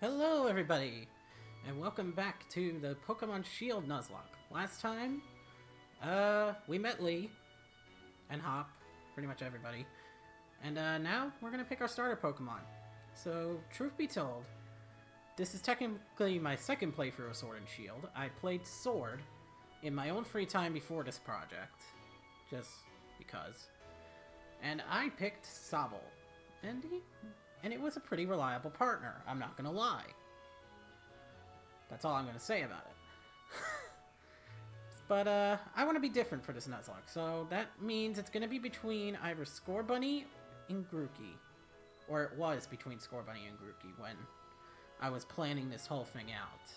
Hello everybody, and welcome back to the Pokemon Shield Nuzlocke. Last time, we met Lee and Hop, pretty much everybody, and now we're gonna pick our starter Pokemon. So, truth be told, this is technically my second playthrough of Sword and Shield. I played Sword in my own free time before this project, just because, and I picked Sobble, and it was a pretty reliable partner, I'm not gonna lie. That's all I'm gonna say about it. But, I want to be different for this Nuzlocke, so that means it's gonna be between either Scorbunny and Grookey. Or it was between Scorbunny and Grookey when I was planning this whole thing out.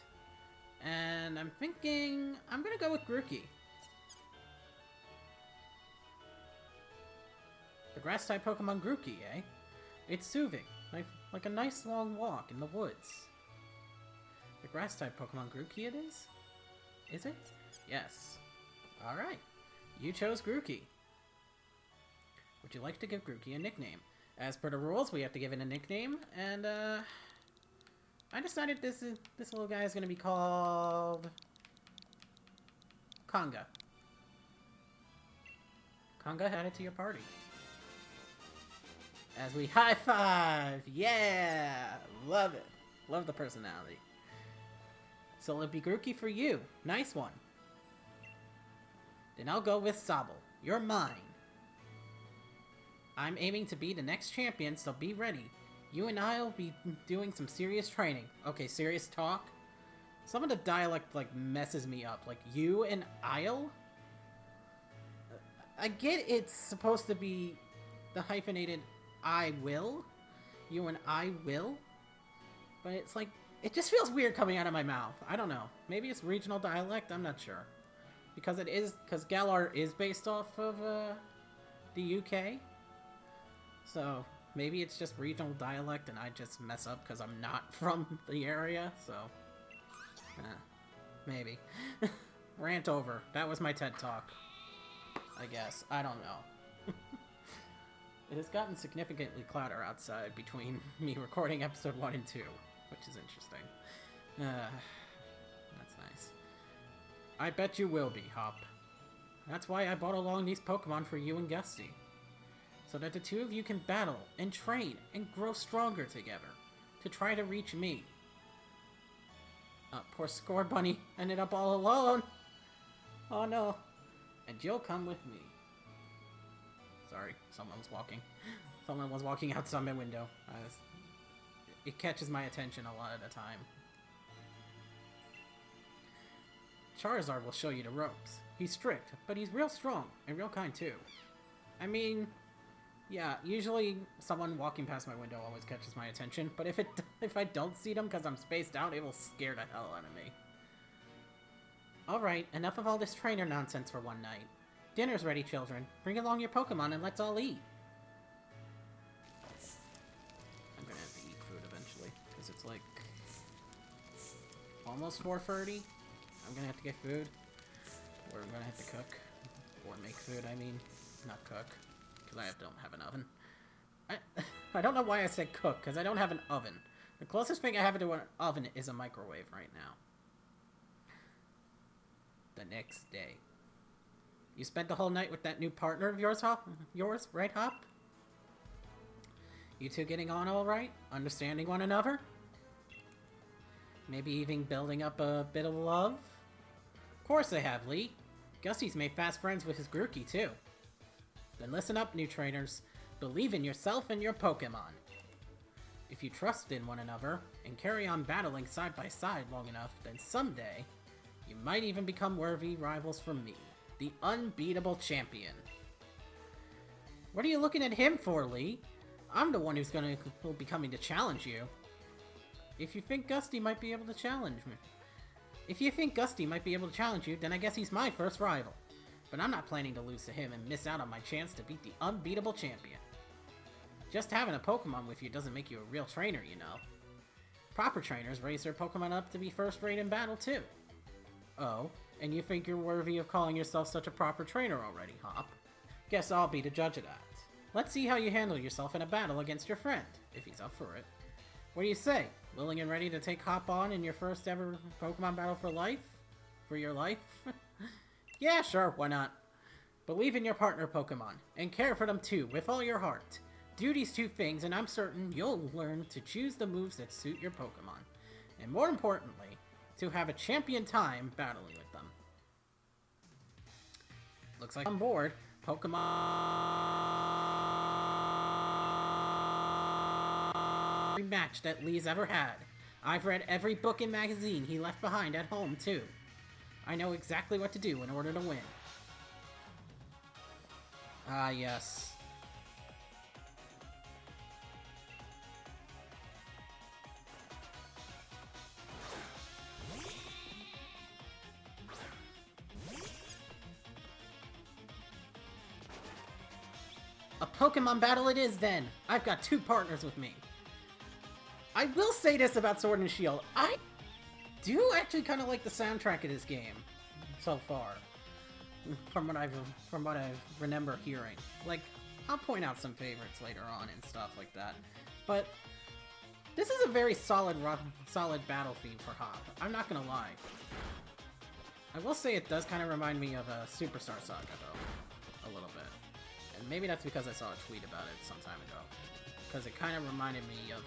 And I'm thinking I'm gonna go with Grookey. The Grass-type Pokemon Grookey, eh? It's soothing, like a nice long walk in the woods. The Grass-type Pokemon Grookey it is? Is it? Yes. Alright. You chose Grookey. Would you like to give Grookey a nickname? As per the rules, we have to give it a nickname, and I decided this little guy is going to be called Conga. Conga, add it to your party. As we high five! Yeah! Love it. Love the personality. So it'll be Grookey for you. Nice one. Then I'll go with Sobble. You're mine. I'm aiming to be the next champion, so be ready. You and I'll be doing some serious training. Okay, serious talk? Some of the dialect, messes me up. Like, you and I'll? I get it's supposed to be the hyphenated I will. You and I will. But it's like, it just feels weird coming out of my mouth. I don't know. Maybe it's regional dialect, I'm not sure. Because Galar is based off of the UK. So maybe it's just regional dialect and I just mess up because I'm not from the area, so maybe. Rant over. That was my TED Talk, I guess. I don't know. It has gotten significantly clouder outside between me recording episode 1 and 2, which is interesting. That's nice. I bet you will be, Hop. That's why I brought along these Pokemon for you and Gusty. So that the two of you can battle and train and grow stronger together to try to reach me. Poor Scorbunny ended up all alone. Oh no. And you'll come with me. Sorry, someone was walking. Someone was walking outside my window. It catches my attention a lot of the time. Charizard will show you the ropes. He's strict, but he's real strong and real kind too. I mean, yeah, usually someone walking past my window always catches my attention, but if I don't see them because I'm spaced out, it will scare the hell out of me. Alright, enough of all this trainer nonsense for one night. Dinner's ready, children. Bring along your Pokemon and let's all eat. I'm gonna have to eat food eventually, because it's like almost 4:30. I'm gonna have to get food, or I'm gonna have to cook, or make food, I mean, not cook, because I don't have an oven. I don't know why I said cook, because I don't have an oven. The closest thing I have to an oven is a microwave right now. The next day. You spent the whole night with that new partner of yours, Hop? Yours, right, Hop? You two getting on all right? Understanding one another? Maybe even building up a bit of love? Of course I have, Lee. Gusty's made fast friends with his Grookey, too. Then listen up, new trainers. Believe in yourself and your Pokemon. If you trust in one another, and carry on battling side by side long enough, then someday, you might even become worthy rivals for me. The unbeatable champion. What are you looking at him for, Lee? I'm the one who's will be coming to challenge you. If you think Gusty might be able to challenge me. If you think Gusty might be able to challenge you, then I guess he's my first rival. But I'm not planning to lose to him and miss out on my chance to beat the unbeatable champion. Just having a Pokemon with you doesn't make you a real trainer, you know. Proper trainers raise their Pokemon up to be first-rate in battle, too. Oh, and you think you're worthy of calling yourself such a proper trainer already, Hop? Guess I'll be the judge of that. Let's see how you handle yourself in a battle against your friend, if he's up for it. What do you say? Willing and ready to take Hop on in your first ever Pokemon battle for life? For your life? Yeah, sure, why not? Believe in your partner Pokemon, and care for them too, with all your heart. Do these two things, and I'm certain you'll learn to choose the moves that suit your Pokemon. And more importantly, to have a champion time battling with them. Looks like I'm on board. Pokemon match that Lee's ever had. I've read every book and magazine he left behind at home, too. I know exactly what to do in order to win. Ah, yes. A Pokemon battle it is, then! I've got 2 partners with me. I will say this about Sword and Shield. I do actually kind of like the soundtrack of this game so far. From what I remember hearing. Like, I'll point out some favorites later on and stuff like that. But this is a very solid battle theme for Hop. I'm not gonna lie. I will say it does kind of remind me of a Superstar Saga, though. A little bit. And maybe that's because I saw a tweet about it some time ago. Because it kind of reminded me of...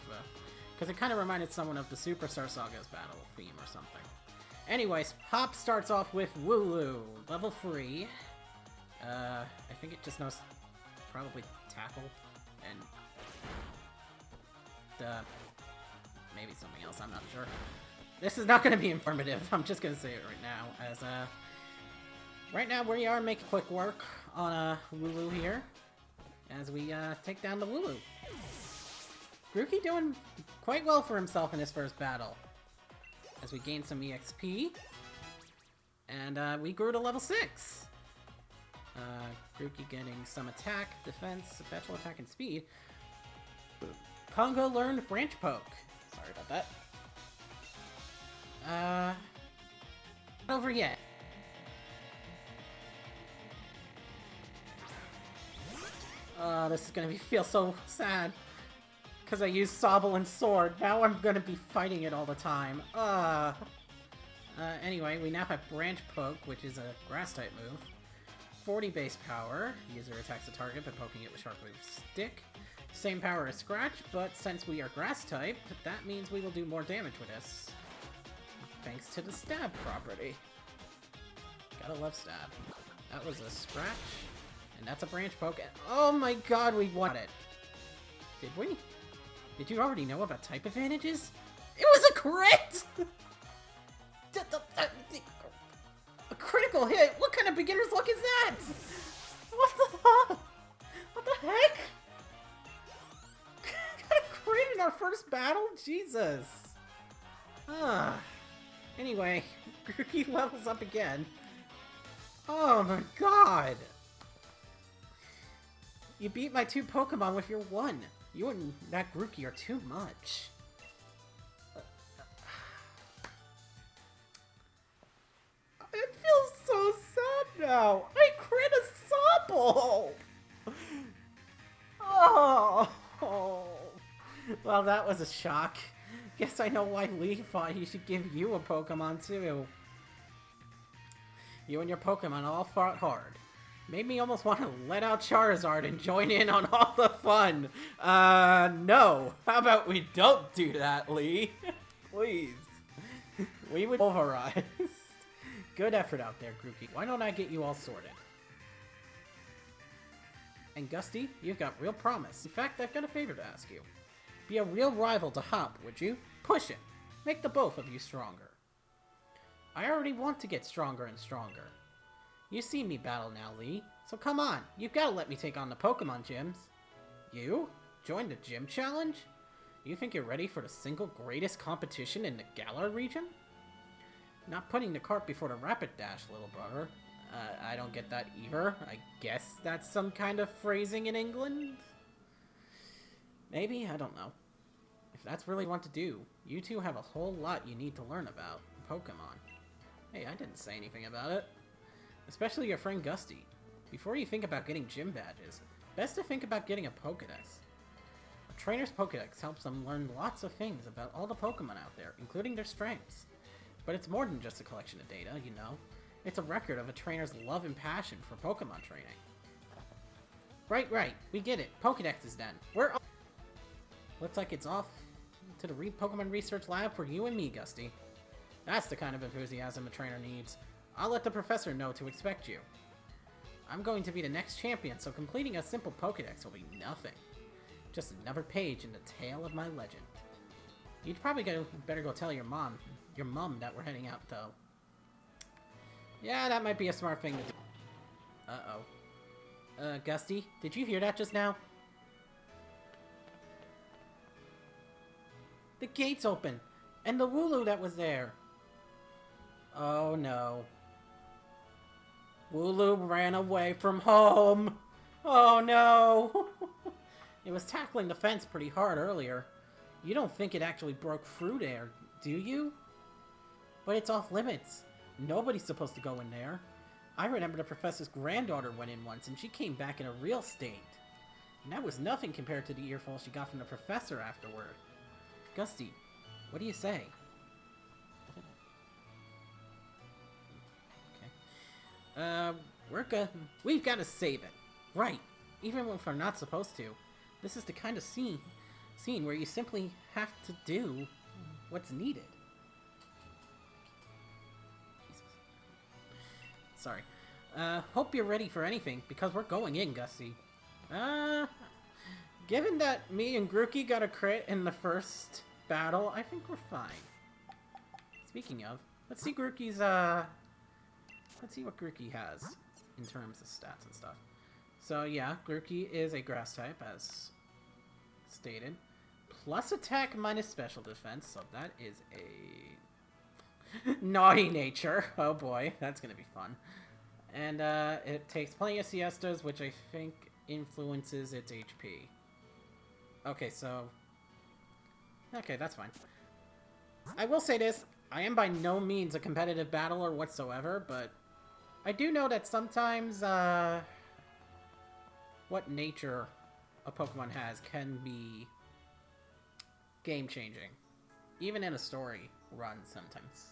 Because it kind of reminded someone of the Superstar Saga's battle theme or something. Anyways, Hop starts off with Wooloo, level 3. I think it just knows probably Tackle and maybe something else, I'm not sure. This is not going to be informative, I'm just going to say it right now, as right now we are making quick work on Wooloo here, as we take down the Wooloo. Grookey doing quite well for himself in his first battle, as we gain some EXP, and we grew to level 6. Grookey getting some attack, defense, special attack, and speed. Congo learned Branch Poke. Sorry about that. Not over yet. This is gonna feel so sad. Because I used Sobble and Sword. Now I'm gonna be fighting it all the time. Anyway, we now have Branch Poke, which is a Grass-type move. 40 base power. User attacks the target by poking it with Sharp Move Stick. Same power as Scratch, but since we are Grass-type, that means we will do more damage with this. Thanks to the Stab property. Gotta love Stab. That was a Scratch, and that's a Branch Poke. Oh my god, we won it! Did we? Did you already know about type advantages? It was a crit! A critical hit? What kind of beginner's luck is that? What the fuck? What the heck? Got a crit in our first battle? Jesus. Anyway, Grookey levels up again. Oh my god. You beat my 2 Pokemon with your 1. You and that Grookey are too much. It feels so sad now. I crit a Sobble! Oh. Well, that was a shock. Guess I know why Lee thought he should give you a Pokemon too. You and your Pokemon all fought hard. Made me almost want to let out Charizard and join in on all the fun. No. How about we don't do that, Lee? Please. We would pulverize. Good effort out there, Grookey. Why don't I get you all sorted? And Gusty, you've got real promise. In fact, I've got a favor to ask you. Be a real rival to Hop, would you? Push it. Make the both of you stronger. I already want to get stronger and stronger. You see me battle now, Lee. So come on, you've got to let me take on the Pokemon gyms. You? Join the gym challenge? You think you're ready for the single greatest competition in the Galar region? Not putting the cart before the rapid dash, little brother. I don't get that either. I guess that's some kind of phrasing in England? Maybe? I don't know. If that's really what you want to do, you two have a whole lot you need to learn about Pokemon. Hey, I didn't say anything about it. Especially your friend Gusty. Before you think about getting gym badges, best to think about getting a Pokédex. A Trainer's Pokédex helps them learn lots of things about all the Pokemon out there, including their strengths. But it's more than just a collection of data, you know. It's a record of a trainer's love and passion for Pokemon training. Right. We get it. Pokédex is done. We're off. Looks like it's off to the Pokemon Research Lab for you and me, Gusty. That's the kind of enthusiasm a trainer needs. I'll let the professor know to expect you. I'm going to be the next champion, so completing a simple Pokédex will be nothing. Just another page in the tale of my legend. You'd probably better go tell your mom that we're heading out, though. Yeah, that might be a smart thing to do. Uh-oh. Gusty, did you hear that just now? The gate's open, and the Wooloo that was there. Oh no. Wooloo ran away from home. Oh no. It was tackling the fence pretty hard earlier. You don't think it actually broke through there, do you? But it's off limits. Nobody's supposed to go in there. I remember the professor's granddaughter went in once and she came back in a real state. And that was nothing compared to the earful she got from the professor afterward. Gusty, what do you say? Okay. We've got to save it. Right. Even if we're not supposed to. This is the kind of scene where you simply have to do what's needed. Jesus. Sorry. Hope you're ready for anything, because we're going in, Gusty. Given that me and Grookey got a crit in the first battle, I think we're fine. Speaking of, let's see Grookey's, let's see what Grookey has in terms of stats and stuff. So yeah, Grookey is a grass type, as stated. Plus attack minus special defense, so that is a naughty nature. Oh boy, that's gonna be fun. And it takes plenty of siestas, which I think influences its HP. Okay, so... okay, that's fine. I will say this, I am by no means a competitive battler whatsoever, but I do know that sometimes, what nature a Pokemon has can be game-changing. Even in a story run, sometimes.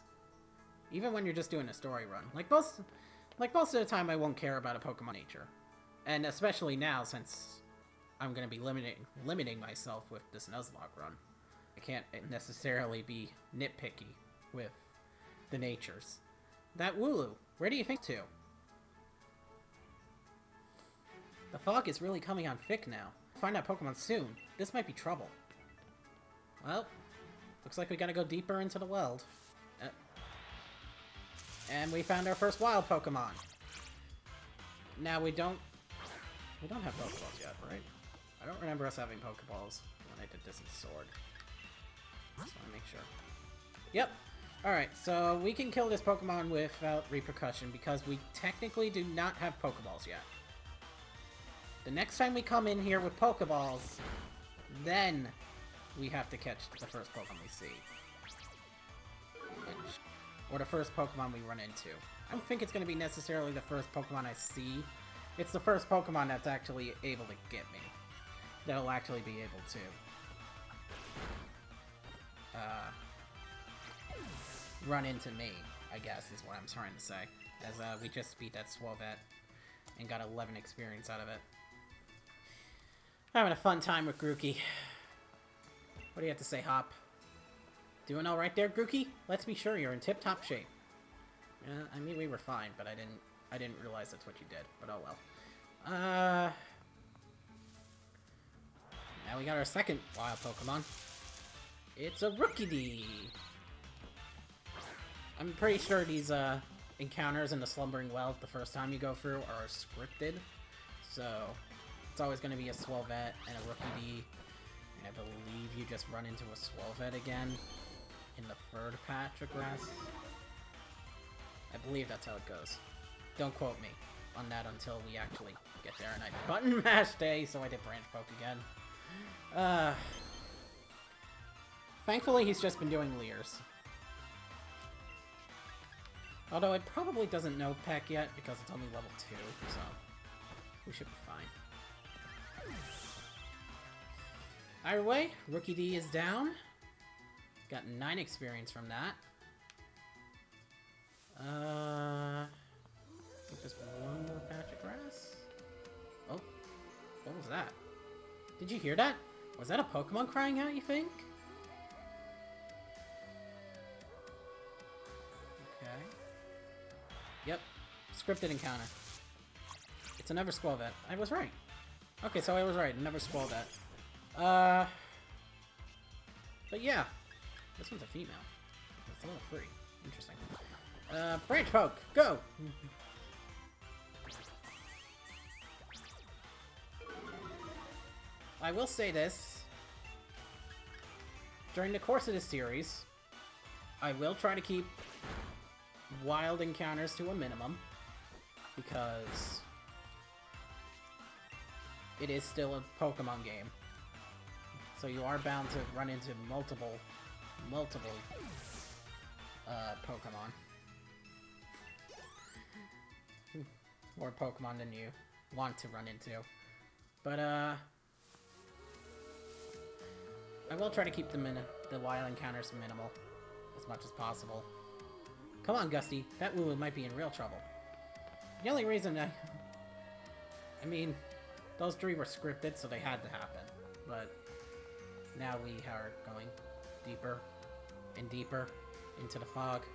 Even when you're just doing a story run. Like most of the time, I won't care about a Pokemon nature. And especially now, since I'm going to be limiting myself with this Nuzlocke run. I can't necessarily be nitpicky with the natures. That Wooloo, where do you think to? The fog is really coming on thick now. Find that Pokemon soon. This might be trouble. Well, looks like we gotta go deeper into the world. And we found our first wild Pokemon. Now we don't have Pokeballs yet, right? I don't remember us having Pokeballs when I did this in Sword. Just want to make sure. Yep. Alright, so we can kill this Pokemon without repercussion because we technically do not have Pokeballs yet. The next time we come in here with Pokeballs, then we have to catch the first Pokemon we see. Or the first Pokemon we run into. I don't think it's going to be necessarily the first Pokemon I see. It's the first Pokemon that's actually able to get me. That'll actually be able to run into me, I guess, is what I'm trying to say. As we just beat that Swolvet and got 11 experience out of it. Having a fun time with Grookey. What do you have to say, Hop? Doing alright there, Grookey? Let's be sure you're in tip-top shape. I mean, we were fine, but I didn't realize that's what you did, but oh well. Now we got our second wild Pokemon. It's a Rookidee! I'm pretty sure these encounters in the Slumbering Weald the first time you go through are scripted. So, it's always going to be a Swolvet and a Rookidee. And I believe you just run into a Swolvet again in the third patch of grass. I believe that's how it goes. Don't quote me on that until we actually get there. And I button mash day, so I did branch poke again. Thankfully, he's just been doing Leers. Although it probably doesn't know Peck yet because it's only level 2, so we should be fine. Either way, Rookie D is down. Got 9 experience from that. Just one more patch of grass. Oh, what was that? Did you hear that? Was that a Pokemon crying out, you think? Okay. Yep, scripted encounter. It's another Squallvet. I was right. Okay, so I was right. Another Squallvet. But yeah, this one's a female. It's a little free. Interesting. Branch Poke, go! I will say this. During the course of this series, I will try to keep wild encounters to a minimum, because it is still a Pokemon game. So you are bound to run into multiple Pokemon. More Pokemon than you want to run into. But, I will try to keep the wild encounters minimal as much as possible. Come on, Gusty. That Woo might be in real trouble. The only reason I mean, those 3 were scripted, so they had to happen. But now we are going deeper and deeper into the fog.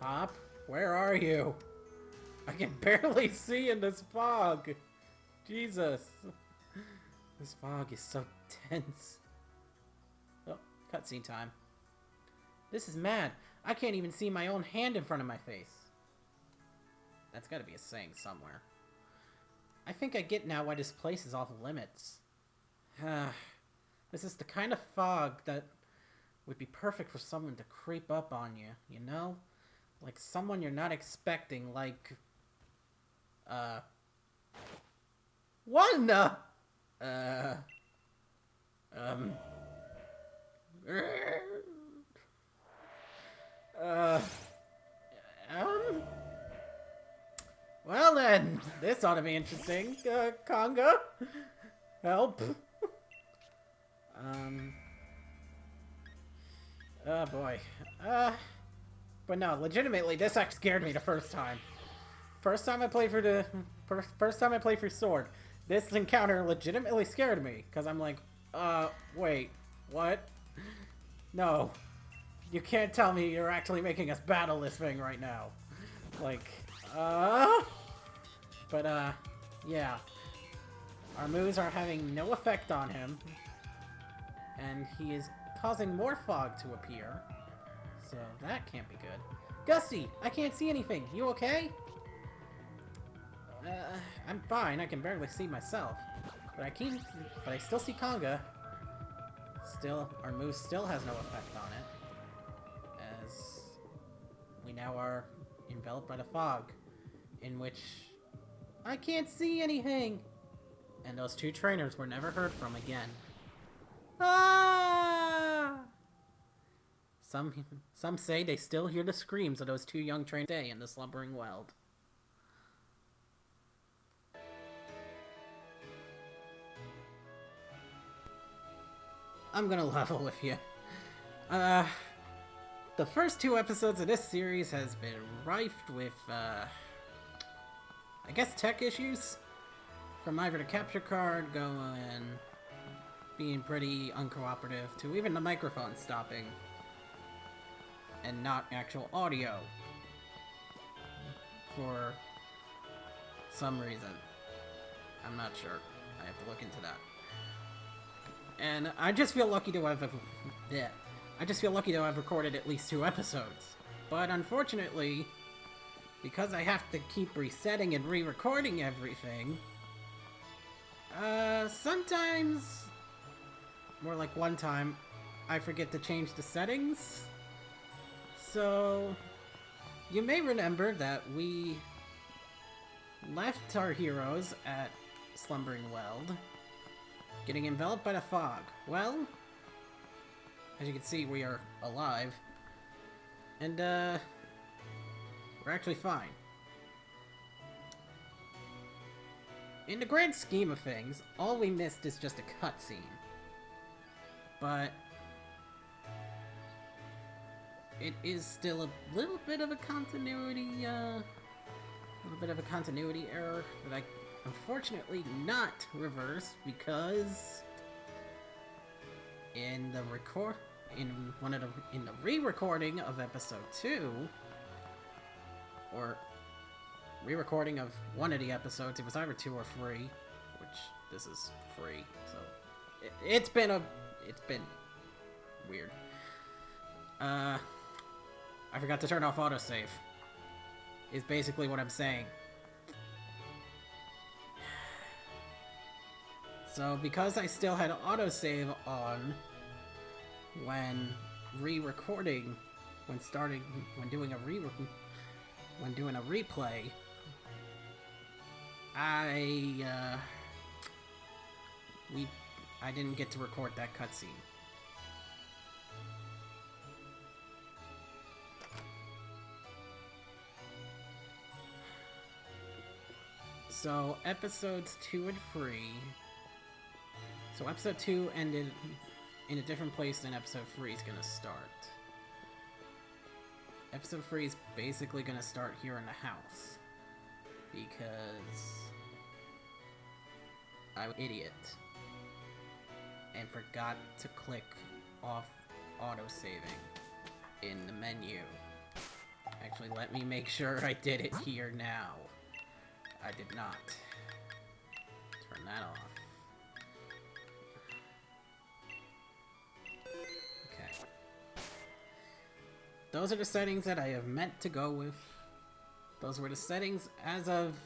Hop, where are you? I can barely see in this fog. Jesus. This fog is so tense. Oh, cutscene time. This is mad. I can't even see my own hand in front of my face. That's gotta be a saying somewhere. I think I get now why this place is off limits. This is the kind of fog that would be perfect for someone to creep up on you, you know? Like someone you're not expecting, like... What in the... Well then, this ought to be interesting. Conga? Help. Oh boy. But no, legitimately, this act scared me the first time. First time I played for Sword, this encounter legitimately scared me. Because I'm like, wait, what? No. You can't tell me you're actually making us battle this thing right now. Like, But, yeah. Our moves are having no effect on him. And he is causing more fog to appear. So that can't be good. Gusty, I can't see anything. You okay? I'm fine. I can barely see myself. But I still see Conga. Still, our move still has no effect on it. As we now are enveloped by the fog, in which I can't see anything. And those 2 trainers were never heard from again. Ah! Some say they still hear the screams of those 2 young trainers today in the Slumbering Weald. I'm gonna level with you. The first 2 episodes of this series has been rife with, I guess tech issues. From either the capture card being pretty uncooperative, to even the microphone stopping. And not actual audio. For some reason. I'm not sure. I have to look into that. And I just feel lucky to have recorded at least 2 episodes. But unfortunately, because I have to keep resetting and re-recording everything, sometimes, more like one time, I forget to change the settings. So, you may remember that we left our heroes at Slumbering Weald, getting enveloped by the fog. Well, as you can see, we are alive. And, we're actually fine. In the grand scheme of things, all we missed is just a cutscene. but it is still a little bit of a continuity error that I unfortunately not reverse, because in the re-recording of episode 2, or re-recording of one of the episodes, it was either 2 or 3, which this is 3, so it's been weird. I forgot to turn off autosave, is basically what I'm saying. So because I still had autosave on when re-recording, when doing a replay, I didn't get to record that cutscene. So episodes 2 and 3. So episode 2 ended in a different place than episode 3 is gonna start. Episode 3 is basically gonna start here in the house, because I'm an idiot and forgot to click off auto-saving in the menu. Actually, let me make sure I did it here now. I did not. Turn that off. Okay. Those are the settings that I have meant to go with. Those were the settings as of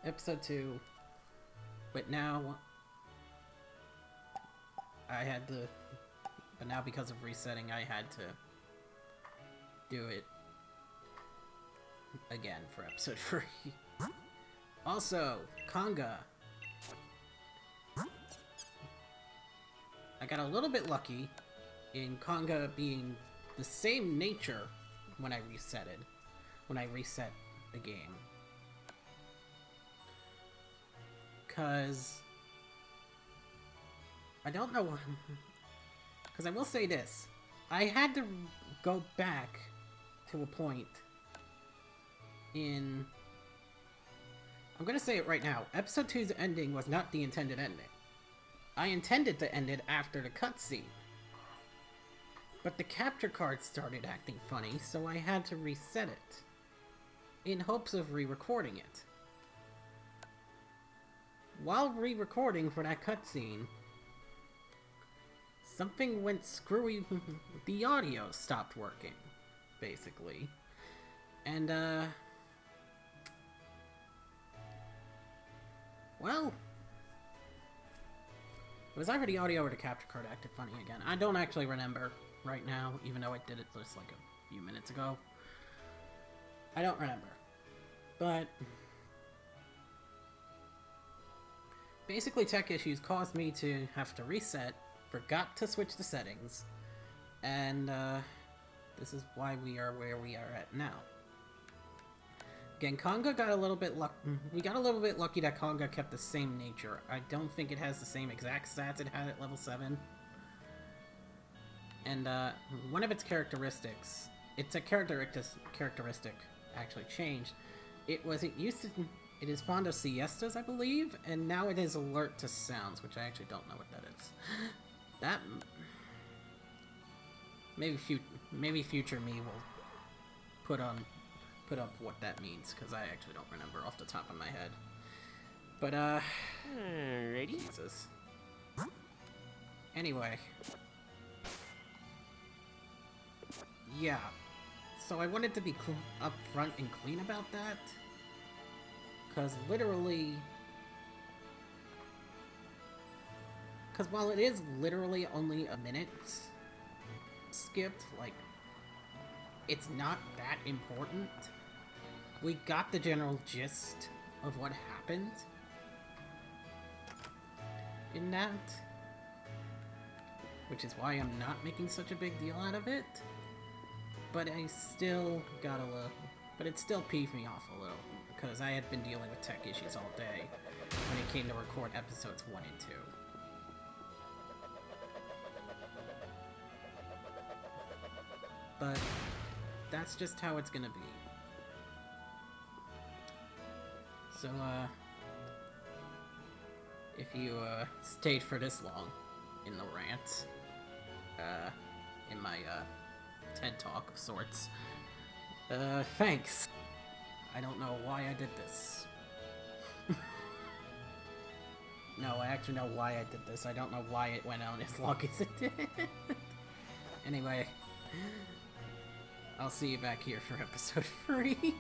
episode 2. But now but now because of resetting, I had to do it again for episode 3. Also, Conga. I got a little bit lucky in Conga being the same nature when I reset the game. Cause I don't know, because I will say this, I had to go back to a point in, I'm gonna say it right now, episode 2's ending was not the intended ending. I intended to end it after the cutscene, but the capture card started acting funny, so I had to reset it in hopes of re-recording it. While re-recording for that cutscene, something went screwy. The audio stopped working, basically. And, well, it was either the audio or the capture card acted funny again. I don't actually remember right now, even though I did it just like a few minutes ago. I don't remember. But basically, tech issues caused me to have to reset, forgot to switch the settings, and this is why we are where we are at now. Again, Conga got a little bit we got a little bit lucky that Conga kept the same nature. I don't think it has the same exact stats it had at level 7. And one of its characteristics, it's a characteristic actually changed. It is fond of siestas, I believe, and now it is alert to sounds, which I actually don't know what that is. That maybe future me will put up what that means, because I actually don't remember off the top of my head. But Alrighty. Jesus. Anyway. Yeah. So I wanted to be upfront and clean about that. Because while it is literally only a minute skipped, like, it's not that important. We got the general gist of what happened in that, which is why I'm not making such a big deal out of it. But I still got a little, but it still peeved me off a little, because I had been dealing with tech issues all day when it came to record episodes 1 and 2. but that's just how it's gonna be. So, if you, stayed for this long in the rant, in my, TED Talk of sorts, thanks. I don't know why I did this. No, I actually know why I did this. I don't know why it went on as long as it did. Anyway, I'll see you back here for episode 3.